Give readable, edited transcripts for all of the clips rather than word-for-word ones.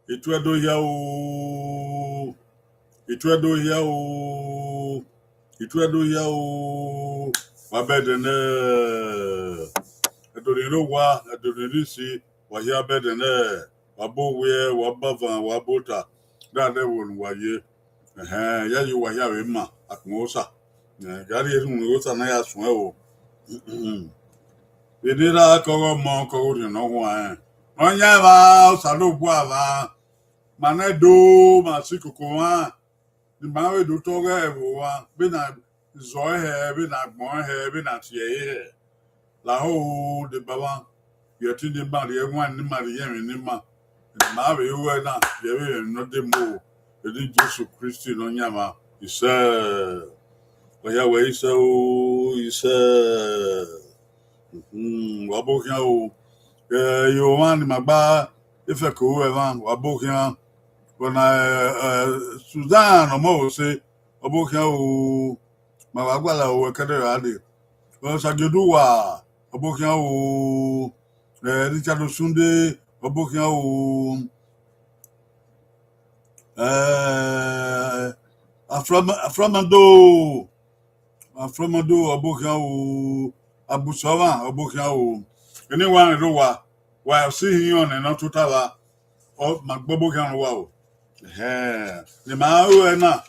Itwedo ya o. Itwedo ya o. Itwedo ya o. Wabedene. Adoriro wa, adorisi, wahia bedene. Wabowe, wabava, wabota. Dade won waye. Ya yu wahia wema akmosa. Gari yesu ngosa na ya sun o. Edira kogo mo kogo no wa. Onya ba salobu ava. Mana do masikuko wa. Ni mawe do toga ewa. Be na zoe he, be na gbon he, be na tie he. La ho de baba. Yeti de ba de wan ni ma de yen ni ma. Ma be we na ye be no de mo. Edi Jesu Christi no nyama. Isa. Oya we isa o isa. Wabokia o. Yo man magba ife ko evan wabokia. When Suzanne mo say obokia o mawagwala o kadere ade. When Sajoduwa obokia o Richard Sunday Obukia o Aframado Obukia o Abusova Obukia o anyone rowa while seeing on and not to tower of Magbobukan wow. The Mau na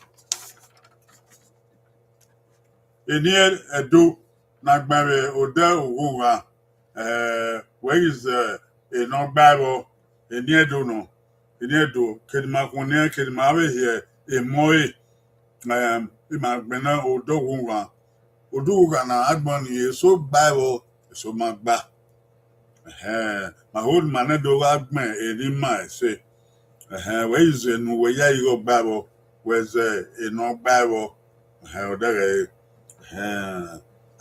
Enier Edo Nagbare Oda Uwa where is a non Bible Eniedo no Eniedo Kedmakone Kedmawe here a moe Imagbena Odo Uwa Oduga na Agboni so Bible so Magba my whole manedo Agme Edima say where is a no way you go Bible where's a non Bible Odere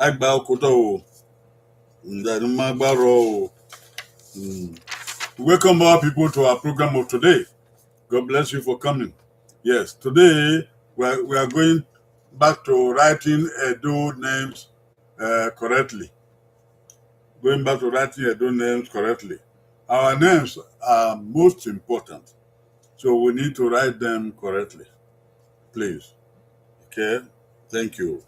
Agba Koto Magbaro. Welcome all people to our program of today. God bless you for coming. Yes, today we are going back to writing Edo names correctly. Going back to writing Edo names correctly. Our names are most important, so we need to write them correctly. Please. Okay? Thank you.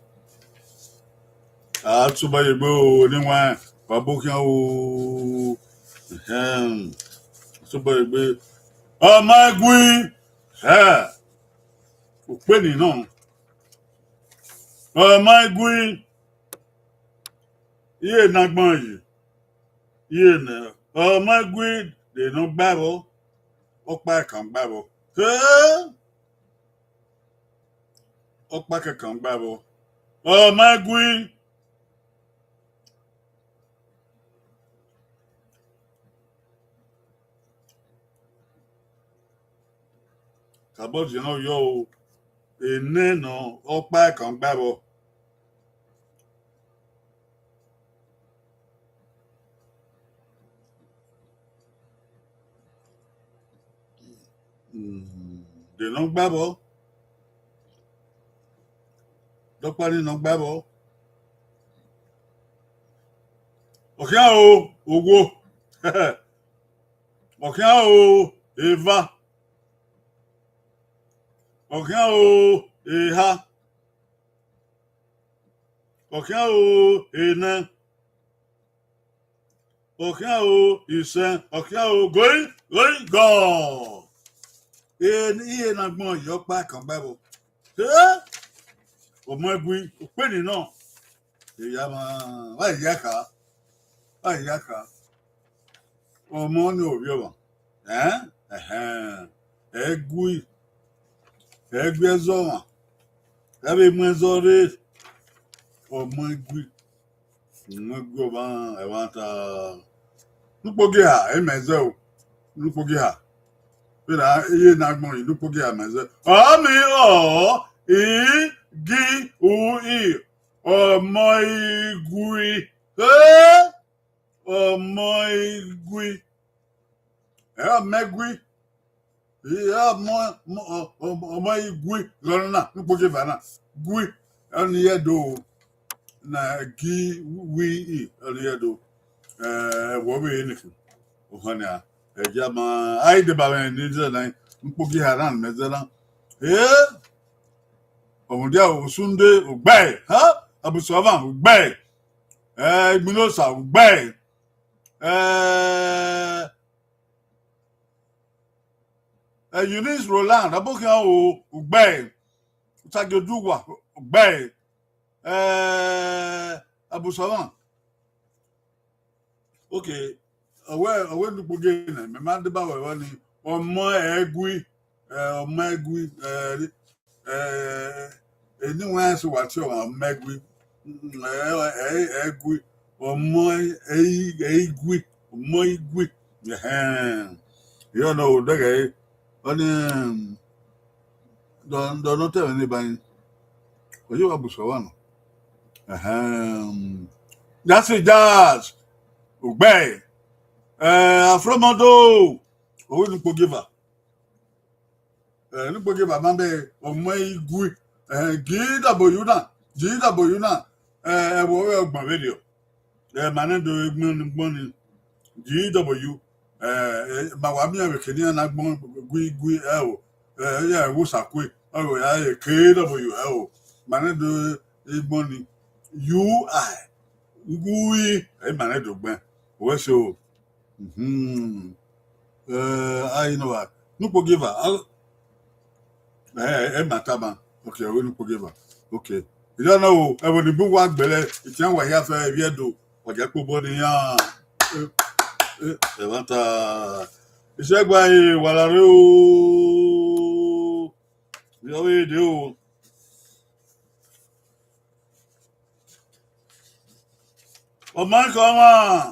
Atsubayebo niwa babukia o Atsubayebo Amagui Openi non Amagui Ye nagbon ye na Amagui de no gbabo Okpa kan gbabo Okpa kan gbabo Amagui Kabo you know yo ene no Okpa kan gbabo de no gbabo Dokpa ni no gbabo Okia o owo Okia o Eva Okia o Eha Okia o Ena Okia o Isen Okia o going go Iye nagbon yopa kan gbabo Omo egui openi no Eya ma wa yaka Omo ni oriowa Egui ezowa Ebe mwezore Omo egui Ngo ba ewanta Nupoge ha emeze o Nupoge ha Pera iye nagbon nupoge ha meze Ami o Gi u I Omo igui Omo igui Megui Omo igui Lorna nupoge vana Gui Ani yedo na gi wi aliado wo be niku ohania ejama ai de ba ni zela mpogi haran mezela omudia osunde ogbe abusovan ogbe igbunosa ogbe Eunice Roland abokin ogbe utajoduwa ogbe Abusawan. Okay. Awe nupoge na me ma de ba we ni omo egui eni wan so wa ti o megui egui omo egui omo igui you know the oni don't not tell anybody oyo Abusawan That's it, jazz. Ogbe. Afromodo. Owo nupo giver. Nupo giver mambe omo igui. GW na. Wo we ogbon radio. Manendo egbon gbon GW. ma wa mi e kenia na gbon gui ya wo sakwe o ya e KW ma ne do igbon ni UI gui ma ne do gben we so I know what nupo giver mataba okay we nupo giver okay you don't know e wo ni bu wa gbele itian wa ya fe edo oje pobo ni yan levanta ìṣẹ́gbà ìwàlàrí o ìyàwó èdè o ọmọ ikọ̀ wọn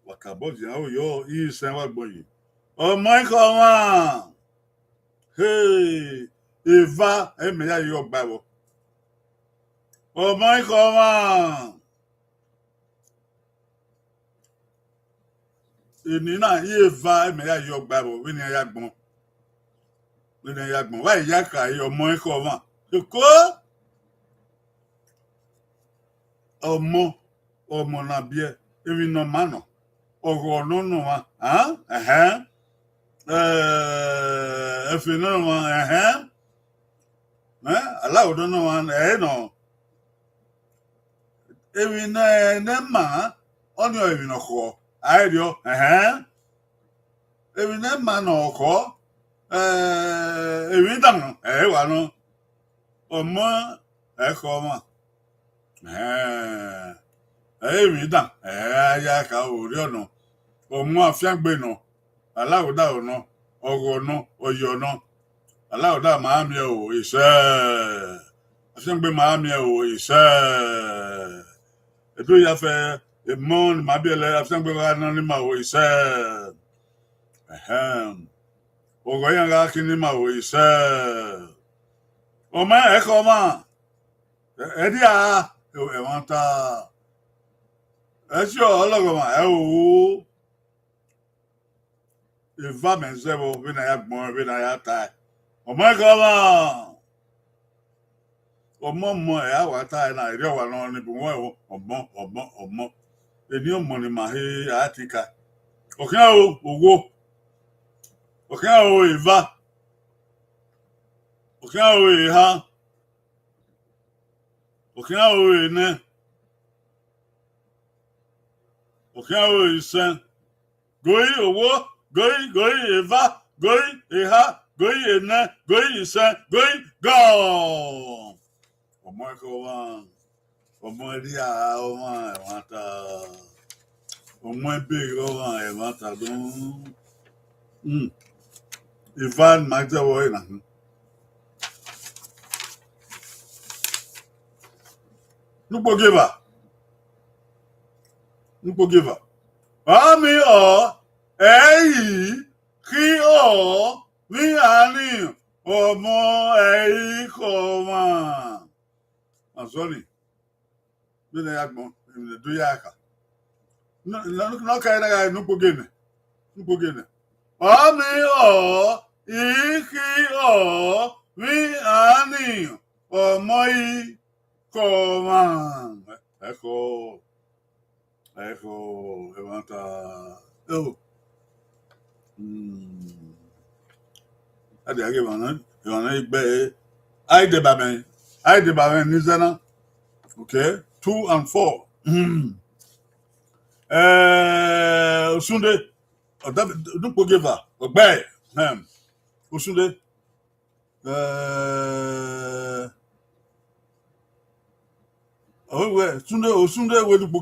wàkàbọ̀dì àwọn yọ ìṣẹ́ wà gbọ̀nyìn ọmọ ikọ̀ wọn ìfà ẹ̀mẹ̀yà yọ gbàwọ̀ ọmọ ikọ̀ wọn. Èmi náà yé va ẹ̀mẹ̀ yá yọ gbà bọ̀ wí ni ẹ̀yà gbọ̀n wáyé yá kà yọ ọmọ ẹ̀kọ́ wọn kó ọmọ náà bíẹ́ èmi náà má nà ọ̀rọ̀ ọ̀nà wọn ẹ̀fẹ̀ náà wọn aláwòdọ́ náà wọn nà èmi náà ẹ̀ mà ọ́nà èmi náà kọ̀ Aidio, ebi ne ma na ọkọ ebi dànù wà nù ọmọ ẹkọ ọmọ ebi dàn ayé aka orí ọ̀nà ọmọ àfíàgbé nà aláwòdà ọ̀nà ọ̀rọ̀ ọ̀nà ọ̀yọ̀ ọ̀nà aláwòdà màá mi ò ìṣẹ́ àfíàgbé màá mi ò ìṣẹ́ ètò ìyàfẹ́. Mon mabiele afsangbe na ni ma wo ise ogo yan ga kini ma wo ise o ma e ko ma e dia e won ta e si ologo ma e o e va men zebo bi na ya gbon bi na ya ta o ma ko ma o mo e awa ta na ire wa no ni bu won ọmọ èmi ò mọ̀ ní màá àtìkà ọ̀kẹ́ owó ọ̀kẹ́ ìvá ọ̀kẹ́ ìhá ọ̀kẹ́ ìnẹ́ ọ̀kẹ́ ìsẹ́ gòí owó gòí ìvá gòí ìhá gòí ìnẹ́ gòí ìsẹ́ gòí gọ́ọ̀ ọmọ ẹ̀kọ́ wọn. Ọmọ ẹ̀rí ọmọ ẹ̀wọ̀n ta ọmọ ẹbí ọmọ ẹ̀wọ̀n ta ló Ivan Magdalene ìlànà. Nupo giver. Àmì èyí kí ní àní ọmọ ẹ̀yí kọ̀ wọ́n. Àsọ́nì. Bina ya gbon do ya aka no ka na nupo gene ami iki mi ani ọmọ yi ko man eko levanta ade age bana igbe ai de ba men ni zana okay 2 and 4. Osunde, Nupo giver, Oghe, Osunde, Osunde, we Nupo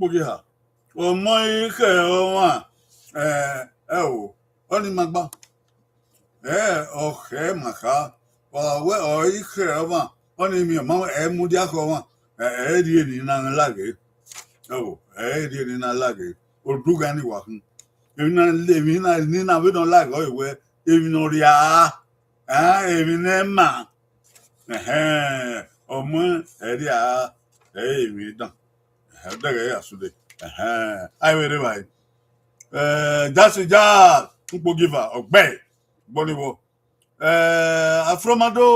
giver. Ọmọ ike ọmọ ọni magba, ọkẹ maka, ọwẹ ike ọmọ ọni mi ọmọ mudi akọ ọmọ. Edi ni na lage edi ni na lage oduga ni wa kun èmi na ni na we don like o iwe èmi no ria èmi ne ma ọmọ edi èmi dan dege ya sude ai we re bai jasija Nupo giver Oghe gboniwo afromado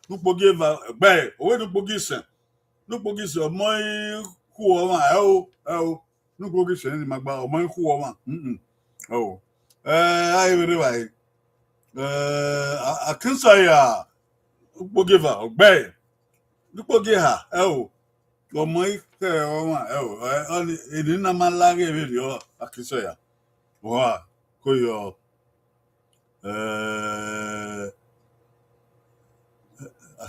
Nupo giver Oghe owe Nupo gisen Nupo gisi ọmọ cool one, oh, no go get any magba or my cool one. Oh, I really like. I can say, we'll give her, obey. Look, we'll give her, oh, my only it didn't a man like a video. I can say, wow, go your, I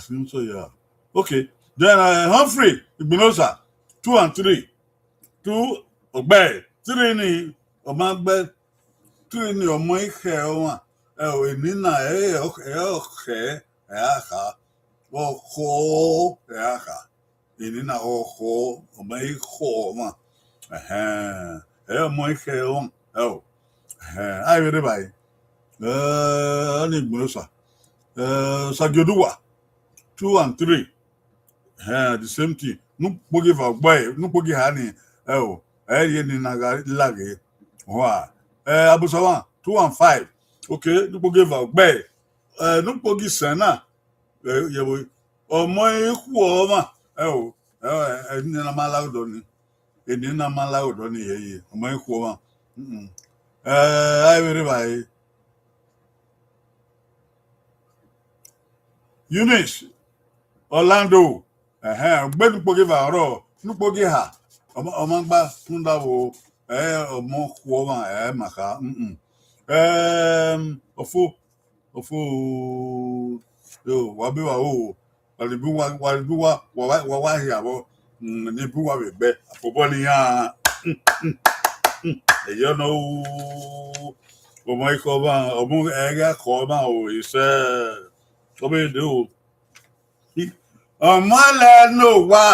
think so, yeah. Okay, then Humphrey, Ibinosa, 2 and 3. 2, obey, 3 ni, or my bed, 3 ni, or my hair one. Oh, in Nina, okay, ho, in ho, or my ho, one. My hair one. Oh, I really buy. I need Musa. Sagyodua, 2 and 3. The same thing. No boogie for boy, no boogie honey. Oh, in Nagari. Wow. Abusawa, 2 and 5. Okay, no boogie for boy. No boogie sana. My woman. Oh, I didn't allow Donny. It didn't allow Donny. My woman. I will buy. Eunice, Orlando. Gbẹ́nu pọ̀ gíga ọ̀rọ̀ nípò gíga ọmọ gbá fún dáwọ́ ọmọ kú ọmọ màkà ọ̀fọ̀ wàbí wà ó wàlíbí wà hìyàwó níbí wà bẹ̀gbẹ́ àfọ̀bọ́ nìyàn èyí ọ̀nà ọmọ ikọ̀ ọmọ ẹ̀yà kọ̀ ọmọ ìṣẹ́ ọmọ èdè o. Ọmọ lẹ́nu wa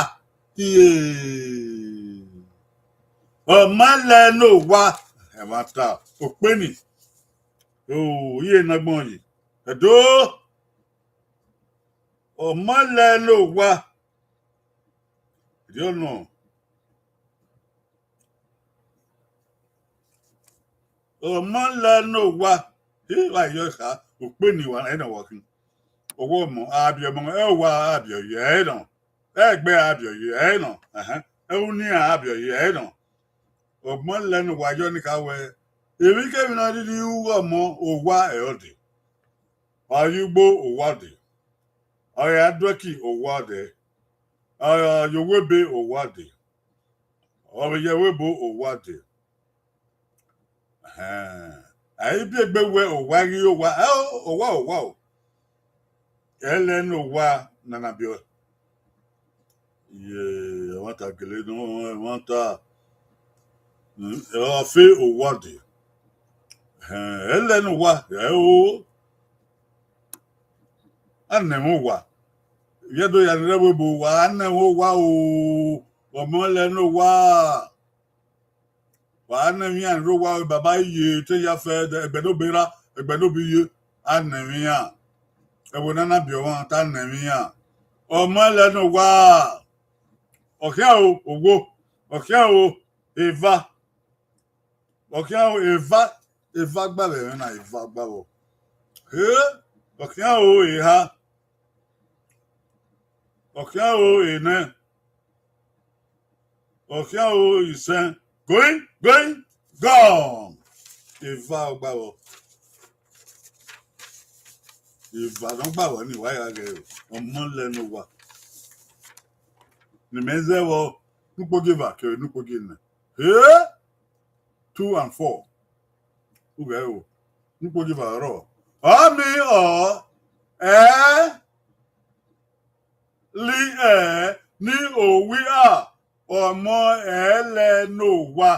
ọmọ lẹ́nu wa ẹ̀ máa ta òpé nì yíyé nagbọ́n yìí ẹ̀dọ́ ọmọ lẹ́nu wa ìdí ọ̀nà ọmọ lẹ́nu wa yíyé wà yọ ìka òpé nì wà ẹ̀ nà wọ̀kì. Owó mọ̀ àbíọ̀mọ̀ wà àbíọ̀yẹ̀ ẹ̀ nà ẹgbẹ́ àbíọ̀yẹ̀ ẹ̀ nà ẹ̀hún ní àbíọ̀yẹ̀ ẹ̀ nà ọ̀gbọ́n lẹ́nu wájọ́ ní káwẹ́ èmi kẹ́mi náà dídí ọmọ òwá ẹ̀ọ́dì ayúgbó òwádì ọ̀yà dọ́kì òwádì ọ̀yà yòwébé òwádì ọ̀yẹ̀wébó òwádì àyíbí ẹgbẹ́wẹ́ òwárí òwá o. Elenu wa nanabio. I want to get it. I want to feel a word. Elenu wa. Anemu wa. Yedo ya nebu wa. Anemu wa o. Omolenu wa. Wa anemian ro wa baba ye. Te ya fe egbeno bera. Egbeno biye. Anemian. Ẹ̀wọ̀n nana bí ọwọ́n tá nàìjíríà ọmọ lẹ́nu wá ọ̀kẹ́ o ògbó ọ̀kẹ́ o ìfà ọ̀kẹ́ o ìfà gbàgbẹ́ rẹ̀ náà ìfà gbàgbọ́ ọ̀kẹ́ o ìhà ọ̀kẹ́ o ìnẹ́ ọ̀kẹ́ o ìsẹ́ going gone ìfà gbàgbọ́. Ìbàdàn gbàwọ́ ní ìwáyà rẹ̀ ọmọ lẹ́nu wa. Nìmẹ́sẹ̀ wọ núpógì vàkẹ́rẹ́ núpógì nà. 2 and 4. Ugẹ̀ o núpógì vàrọ̀. Ọ̀mí lí ní òwí ọmọ lẹ́nu wa.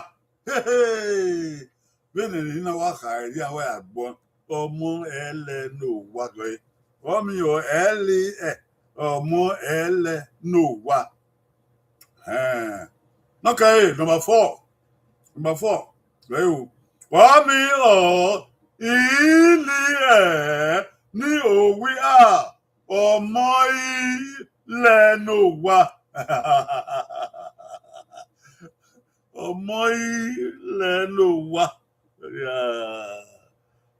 Bẹ́ẹ̀ ni nínú wa kà á rí àwọn àgbọn. Ọmọ ẹlẹ́nu wa gbé ọmọ ọmọ ẹlẹ́nu wa. Okay, number 4 right o ọmọ ilé ní òwe ọmọ ìlẹ́nu wa. Ọmọ ìlẹ́nu wa.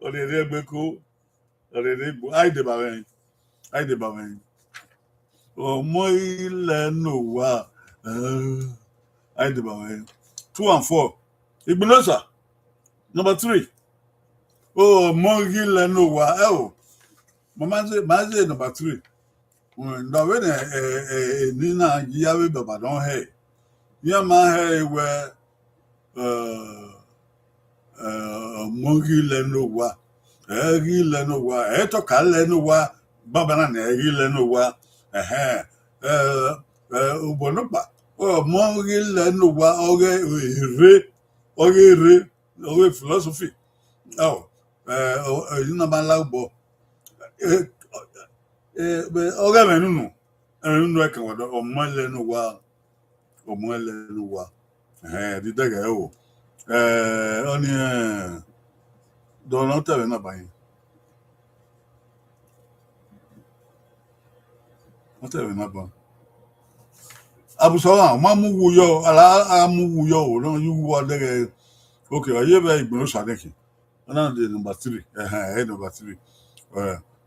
Ọ̀rẹ́rẹ́ gbẹ́kọ́ ọ̀rẹ́rẹ́ gbọ́ àìdèbàwẹ̀yìn ọmọ ilẹ̀ nù wá I did by 2 and 4. Ibnosa. Number 3. Oh, Mongi Lenowa. Oh, Maze number 3. Now when Nina Yawe Baba don't hey. Yama hey where Mongi Lenowa. Egi Lenowa. Eto Kalenowa. Babana Egi Lenowa. Ubonopa. Oh, Mongi Lenowa. Oghe philosophy. Oh, you know, my love, but Oghe Menunu. And I can what or Molenua or Molenua. The dagger. Only don't not tell enough by him. Not tell enough. Abusawa, Mamu Wuyo, Amu Wuyo, no, you were there. Okay, I hear Ibn Sadeki. Another number 3. Number 3.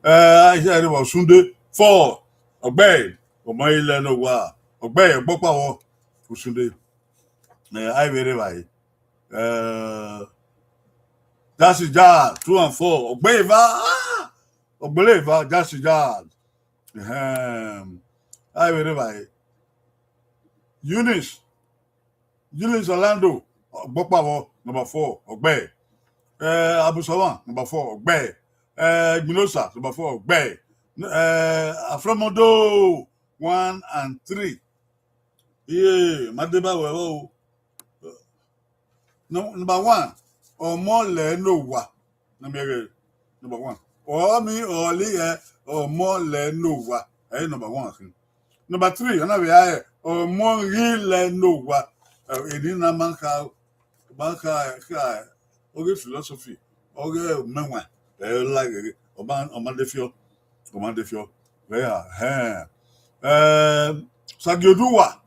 I said about Sunday 4. Obey. Omai Lenowa. Obey, Bopa, Sunday. I very right. That's his job. 2 and 4. Obey, Obey, that's his job. I very right. Eunice Orlando. Bopa, number 4. Obey. Abusawan, number 4. Obey. Minosa, number 4. Obey. Aframodo 1 and 3. Yeah, Madeba well. No, number 1. Or more Lenowa. Number 1. Or me or Lee or more Lenowa. Number 1. Number 3, another or more Lenowa. Edina Manka Oghe philosophy. Oghe Memoir. Like Omandefio. Where? Sagiodua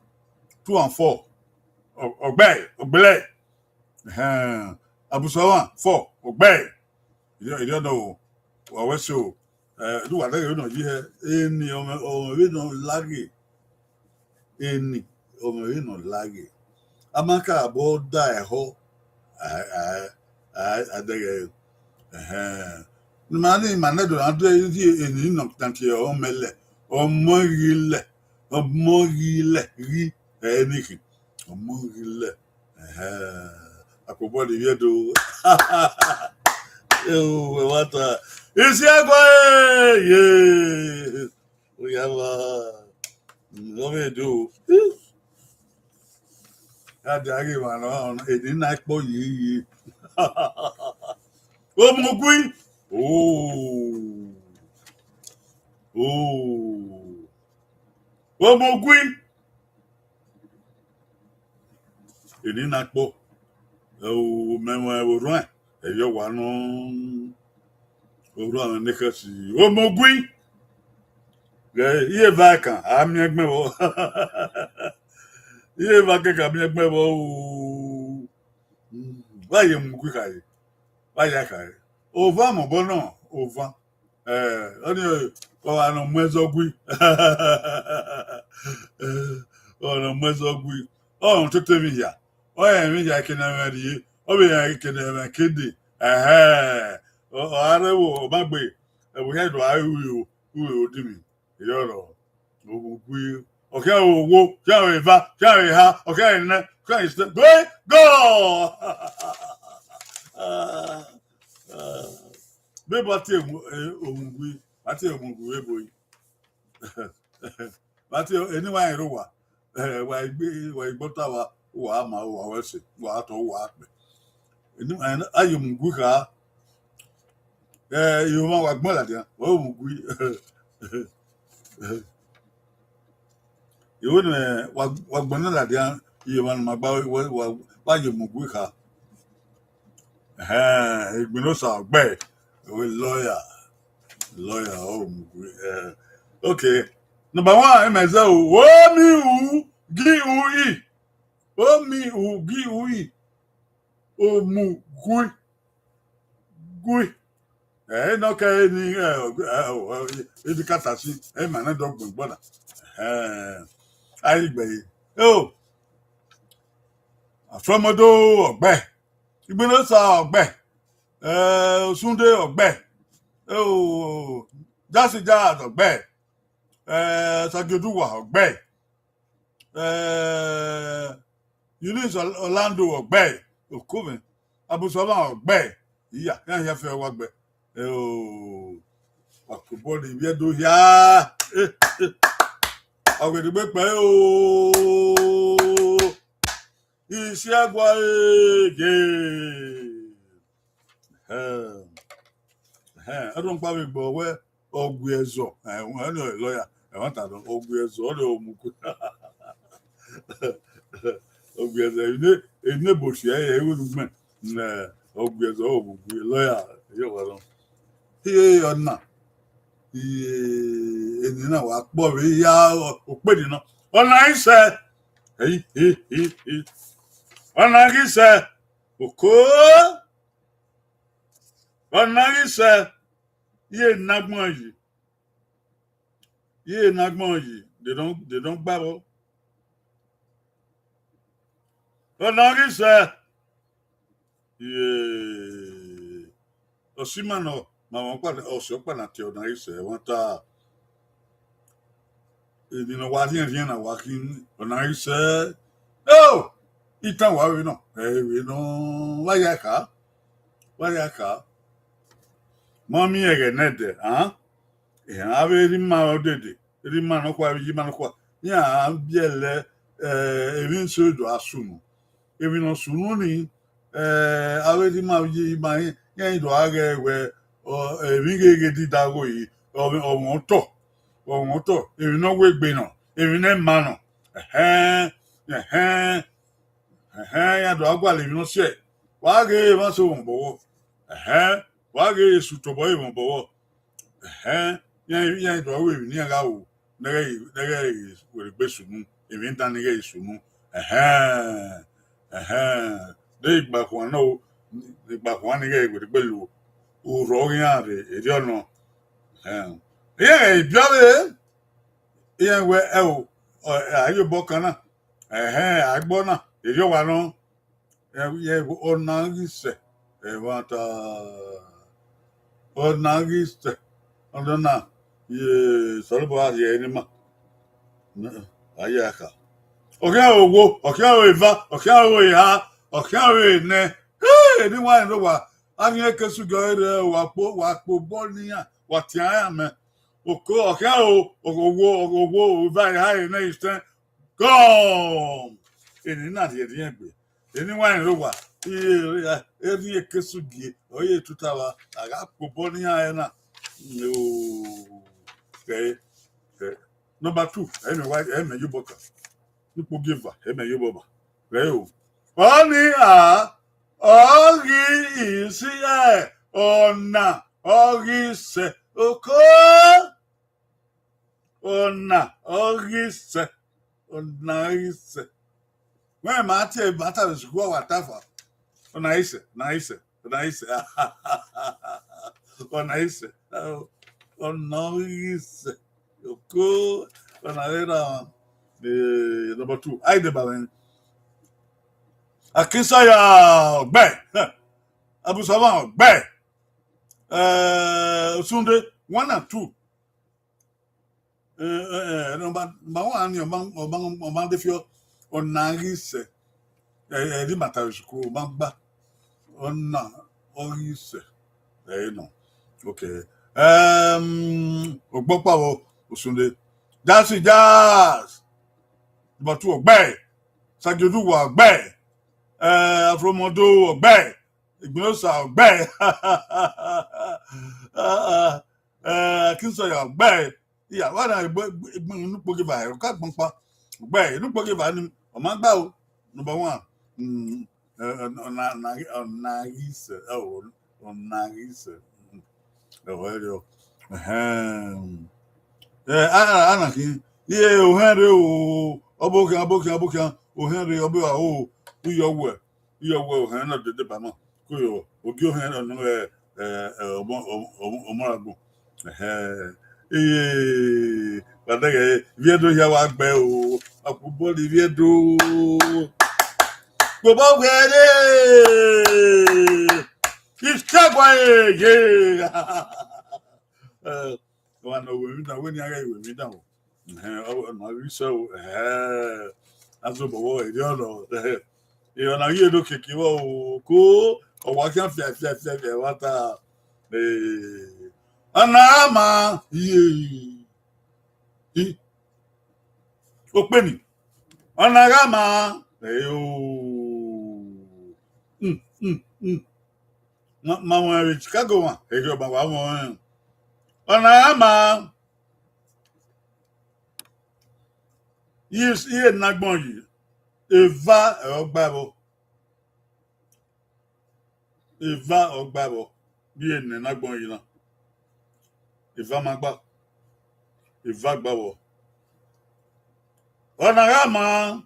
2 and 4. Obey. Abusawan 4. Obey. You don't know. Well, so do what you know. Any laggy. Any laggy. Amaka about die ho. I think. Mani manedo ando eni no tanti o mele o mogile ri eniki o mogile akobo de viedo what is ye we have no me do adagi wan on eni na po yi o mogui Oh. Omogui. Èdè náà pọ̀. Mẹ́wọ̀n ẹ̀wòrán ẹ̀. Ẹ̀yọ́ wà nù. Òwúrọ̀ àwọn ẹ̀nẹ́kẹ́ sí. Omogui. Iye bá kàn, àmì ẹgbẹ́ wọ. Iye bá kẹ́kẹ́ àmì ẹgbẹ́ wọ. Báyìí Omogui kàyé. Báyìí kàyé. Òvá mọ̀bọ́ náà. Òvá. Ọ̀nà mwezogwi. Ọ̀nà mwezogwi. Ọ̀nà tó tẹ̀mí yà. Ọ̀yà mi yà kí náà rí yé. Ọ̀bẹ yà kí náà kéde. Ọ̀hárẹ́wò ọ̀bàgbé. Ẹ̀wò yà dùn àìwúwo òdì mi. Ìyọ̀rọ̀. Ògùnkùn. Ọ̀kẹ́ òwò. Kí àwọn ìfà. Kí àwọn ìhà. Ọ̀kẹ́ ìnẹ́. Kí àwọn ìsẹ́. Go! Bí bàtí òmùgbé bàtí òmùgbé eboyi bàtí ẹniwá ẹ̀rọ wà ìgbọ́tà wà á máa wà wẹ́sẹ̀ wà á tọ́ wà á pẹ̀ ayé òmùgbé ká ìwọ máa wà gbọ́n làdìyàn wà òmùgbé ìwọ ni wà gbọ́n làdìyàn ìwọ máa gbá wáyé òmùgbé ká ìgbìnlọ́sà ọ̀gbẹ́. Lawyer. Okay. Number 1, MSL. Omi gui. Omugui. No ka ni edikatasi. Mana dog gbona. Ayi gbe. Oh. Afromodo Oghe. Ibinosa Oghe. Sunday Oghe. Oh, Jazzy Jazz Oghe. Sageduwa Oghe. Eunice Orlando Oghe. Okove. Abusola Oghe. Yeah, ya fe wagbe. Oh, akubodi biedo ya. Agbedigbe pe o. Iṣẹ́ àgbà ege. Ọdún pàmì gbọ̀ wẹ́ ọgbù ẹ̀zọ̀. Ẹni lọ́yà ẹ̀wọ̀n tàbí ọgbù ẹ̀zọ̀ ọ̀rẹ́ òmùkú. Ọgbù ẹ̀zọ̀ ẹ̀yìn èbòsì ẹ̀yẹ ewúrúgbìn. Ọgbù ẹ̀zọ̀ òmùkú lọ́yà ẹ̀yẹ wà lọ. Iye ọ̀nà ènìyàn wà pọ̀ rí yá òpè nínú. Ọ̀nà ìṣẹ́. Onagise oko onagise ye nagbon yi they don't gbabo onagise ye osimano ma won pa oso na ti onagise won ta edino wa rien na wa kin onagise oh Itan wa we no waya ka mami ege nede ave rima odede rima no kwa ya biele evin so do asunu evin no sunu ni ave rima yi ma yen do age we evin gege di dago yi o to evin no we gbe no evin e ma no ya do agwa le no se wa ge ma so won wa ge su to boy won bowo ya do we ni aga wo nege we gbe sunu emi ntan nege sunu de igba ko no igba ko nege we gbe lu o ro yan re eri ona biale ya we o ayo bokana agbona eri wa no ye onagise wata onagise ondona ye solbo ye ni ma ayaka oke eva oke ne ni wa no wa ani ekesu gore wa po bonia wa tia me oke owo va ya na isten go eni na de egbe eni wa ro wa eri ekesu gie oye tutawa aga pobo ni aye na okay number 2 emi wa emi yuboka nipo giver emi yuboba o oni ogi isi ona ogi se oko ona ogi se ona ise when matter is go whatever nice nice oko ona era number 2 I de balen Akisaya Oghe Abusama Oghe Sunday 1 and 2 number 1 oban de fio onagise di matter ko bagba onna orise no okay ogbopa wo Sunday Jazzy Jazz number 2 Oghe Sageduwa Oghe Afromodo Oghe Ibinosa Oghe Kinsaya Oghe yeah wana nupo give I ka gbonpa Oghe nupo give ani o ma gba o number 1 onagise hello anaki ye o henre o obokan o henre obo o uyowe o henre de ba mo ko yo ogi o henre no omoragun badege viedo ya wa gbe o akubo di viedo Bobo Wede. He's Chagway. Yeah. One of women, when you with me down. Oh, my so, as a boy, you know, you know, you look at you, cool, or what can what Anama, ye, open Anagama, Mamma Chicago, Ejo Baba, Anama, yes, here, Nagbon, Eva or Bible, Eva or Bible, be in Nagbon, Eva Magba, Eva Babo, Anagama,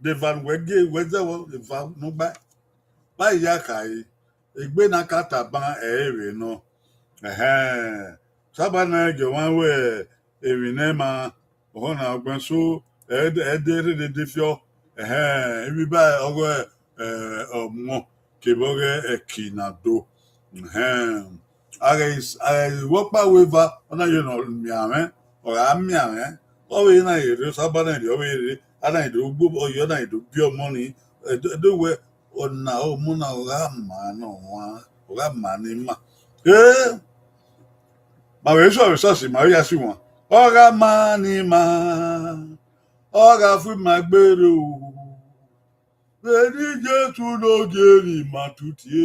the Van Wege, whether the Van no back. Báyìí àkàyè ègbé náà kàtà bá èrè nọ sábà náà jẹ wọn wẹ èrè náà máa ọhún náà gbọn so ẹdẹrẹdẹdẹ fíọ ibi báyìí ọgọ ọmọ kébọrẹ ẹkì náà do ààrẹ ìwọpá wẹva ọ̀nà yẹn nọ mìàmẹ ọ̀rọ̀ àmìàmẹ ọ̀rọ̀ yẹn náà yẹrẹ sábà náà yẹrẹ ọ̀rọ̀ yẹrẹ àná yẹrẹ gbó ọ̀yọ́ náà yẹrẹ bí ọmọ ni ẹdẹwẹ ọ̀nà ọ̀múnà ọ̀rá màánà wọn ọ̀rá màánà mà. Màá wẹ̀ sọ̀rọ̀ sọ̀sì màá yá sí wọn. Ọ̀rá màánà mà ọ̀rá fún màá gbèrò. Bẹ́ẹ̀ni Jésù lóge ni màá tutù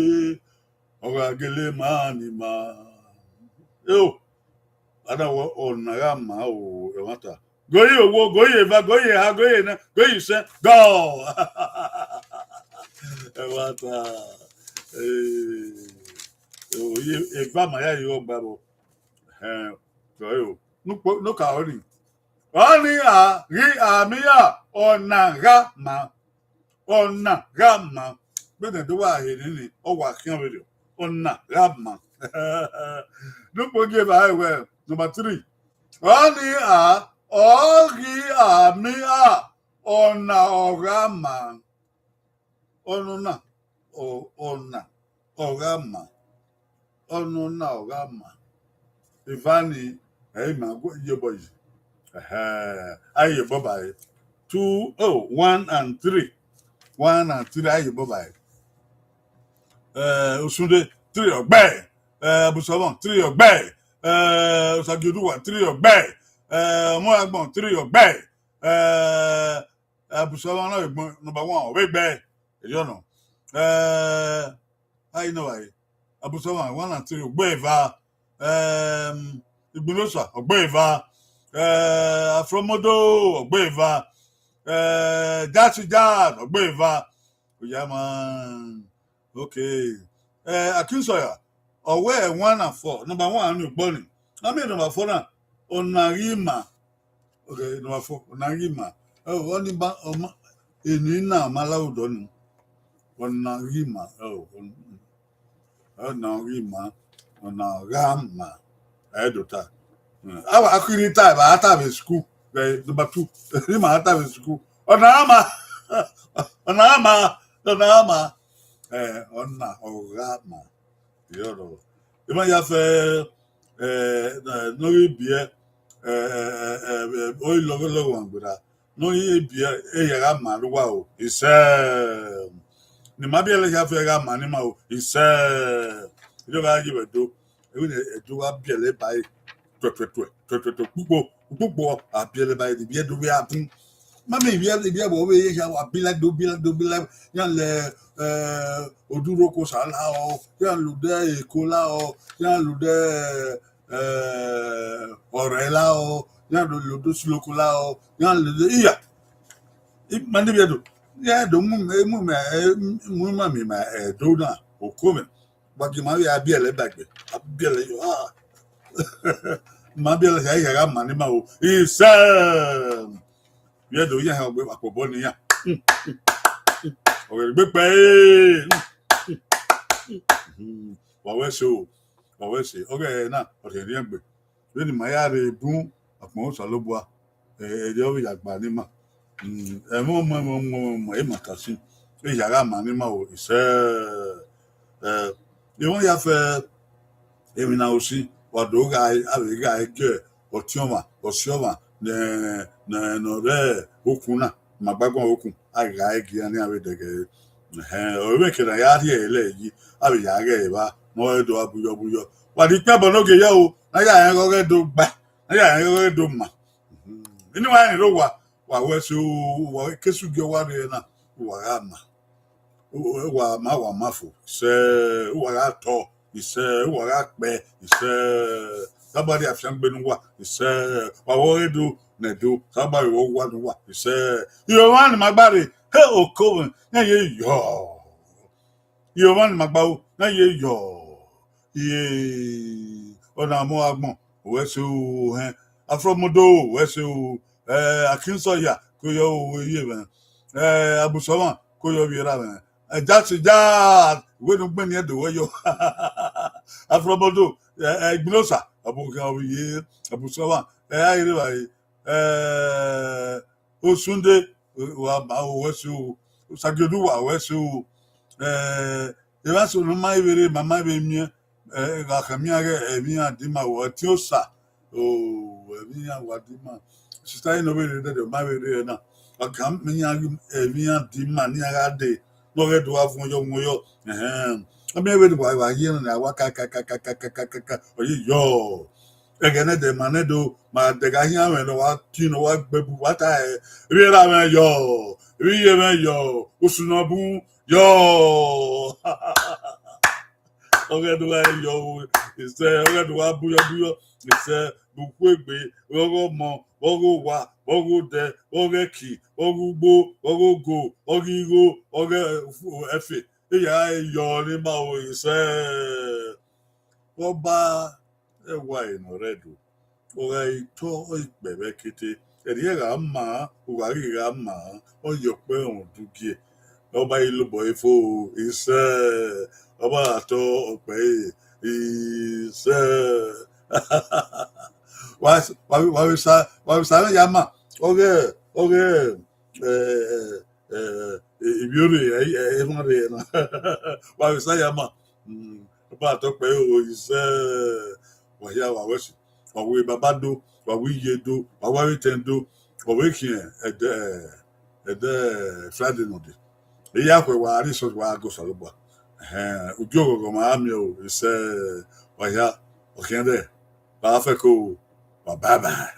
ọ̀rá gẹlẹ́ màánà mà. Yóò adáwọ̀ ọ̀nà ọ̀rá màá ò ẹ̀wọ̀n ta. Goyi owó, goyi ìfà, goyi ìhà, goyi iná, goyi ìṣẹ́, gọ́ọ̀. Ewata eva maya yo babo so no ka oni a ri amia ona gama bede do wa he ni o wa kian video ona gama no poge ba we number 3 oni a ori amia ona ogama ọnụna ọgama ọnụna ọgama ivani ma yeboyi ayi bobai 1 and 3 ayi bobai osunde 3 ọgbẹ abusobon 3 ọgbẹ osagiduwa 3 ọgbẹ ọmọagbọn 3 ọgbẹ abusobon náà ìgbọn number 1 ọgbẹ gbẹ. You know, I know Abusawa 1 and 3 Ogbeva, Igbunosa Ogbeva, Afromodo Ogbeva, Dasijad Ogbeva, Yaman, okay, Akinsoya, Oghe 1 and 4, number 1 new burning. I mean number 4 now, Onarima, okay, number 4 Onarima, only Inina Malaudon. Onarima, Onarama, Edota. I couldn't type, I have a school, number 2. I have a school. Onarama, Onarama, Orama. You know, you might have no beer, oil logo one, but no beer, Rama, wow, it's ni mabiele ya fera manima o ise ijo ga jibe do ewi edo wa biele bai twetwetwe pupo abiele bai di bie do bi atun mami bie bo we ya wa bila do yan le oduro ko sala o yan lu de ekola o yan lu de orela o yan lu do silokola o yan lu de iya mandi bie do ya do mu mami ma do na okome bagi ma ya biele bagbe abiele yo ma biele ya ga mani ma o isa ya do ya ha gbe apobo ni ya o gbe pe wa we so Oghe na o se ri egbe ni ma ya re bun apon so lo bua Edio ya gbanima. Emo ematasi. Ejaga manima o ise you ya fe emina osi wadoga abiga eke otioma osioma no re okuna magbagbon okun aga egi ani abedege o kira ya ri ele yi abiya ge ba mo edo abuyo wadi pe bonoge ya o na ya en go do gba na ya en go do ma ni wa ni ro wa wesu wa kesu ge wa re na wa ama wa ma wa mafo se wa ga to ise wa ga pe ise somebody afian gbenu wa ise wa wo edu na do somebody wo wa nu wa ise yo man magbare he oko na ye yo yo man magbawo na ye yo ye ona mo agbon wesu afromodo wesu akinsoya ko yo ye ben abusowan ko yo bi ra ben já wenu gbẹni ẹdọ wẹyọ afromodo igbinosa abukan oye abusawa ayere wa osunde wa ma wesu sagiodu wa wesu ebaso no mai bere mama be mi ga kamia ge emi adima wo ti osa o emi awadima sister no be de ma bere na akam mi emi adima ni aga de no get to have yo I mean with why here na waka o yo again the manedo ma de ga here we no wa tino wa gbebu wata ri ra me yo ri ye me yo usunobu yo oge do yo is oge do buyo is buku egbe ogo mo ogo wa ogo de oge ki ogo gbo ogo go ogo igo oge efe ya yo ni ma o ise oba ewa ino redu oge ito igbebe kete eri ga ma uga ga ma o yo pe on dugie oba ilobo ifo ise oba ato ope ise wa sa ya ma oge ibiore e na wa sa ya ma oba ato pe o ise wa ya wa wesi wa we babado wa we yedo wa wa tendo wa we kin Friday no de ya kwe wa ari so wa go so lo gba ojú ọgọgọ máa mi ò ìṣe ọ̀yá ọ̀kẹ́ndẹ̀ bá fẹ́ kó wà bye bye.